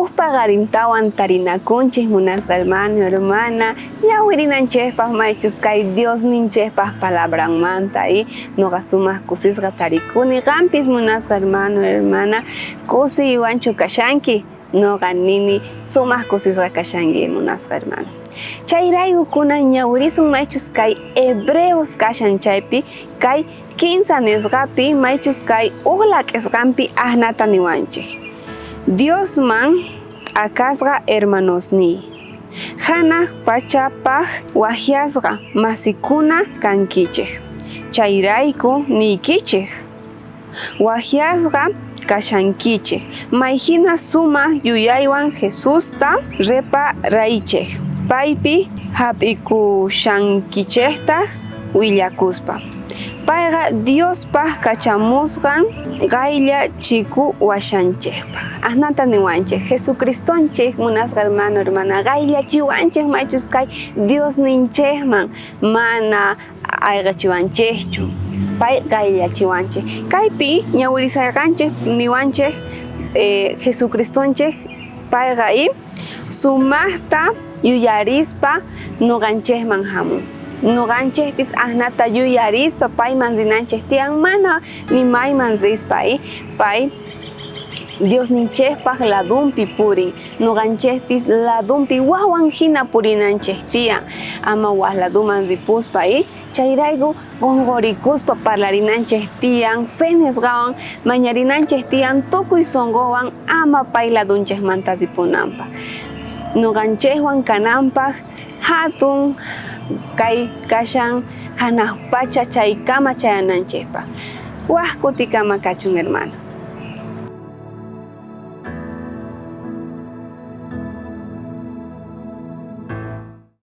pagarintawan tarinakunchik munasqa hermano hermana ñawirinanchikpaq maychus kay Dios ninchikpaq palabranmanta y noqa sumaq kusisqa tarikuni qampis munasqa hermano hermana kusi iwanchu kashanki noqa nini sumaq kusisqa kashanki munasqa hermano. Chayraykukuna ñawirisun maychus kay hebreos kashan chaypi kay 15 nisqapi maychus kay uqlaq'isqanpi ahnata niwanchik. Dios man akasqa hermanosni hanaq pachapaq wahyasqa masikuna kankichik chayrayku niykichik wahyasqa kashankichik mayhina sumaq yuyaywan Jesusta reparaychik paypi hap'ikushankichiktaq willakuspa payqa Diospaq kachamusqan qaylla chiku washanchikpaq ahnata niwanchik Jesucristonchik munasqa hermano hermana qayllachiwanchik maychus kay Dios ninchikman mana ayqachiwanchikchu pay qayllachiwanchik kaypi ñawirisarqanchik niwanchik Jesucristonchik payqa sumaqta yuyarispa nuqanchikman hamun nuqanchikpis ahnata yuyarispa payman rinanchik tiyan mana nimayman rispa pay Dios ninchikpaq ladunpi purin nuqanchikpis ladunpi wawan hina purinanchik tiyan ama waq laduman ripuspa chayrayku qonqorikuspa parlarinanchik tiyan fenesqawan mañarinanchik tiyan tukuy sonqowan ama pay ladunchikmanta ripunanpaq nuqanchikwan kananpaq hatun kay kashan hanaq pacha chaykama chayananchikpaq waq kutikama kachun hermanos.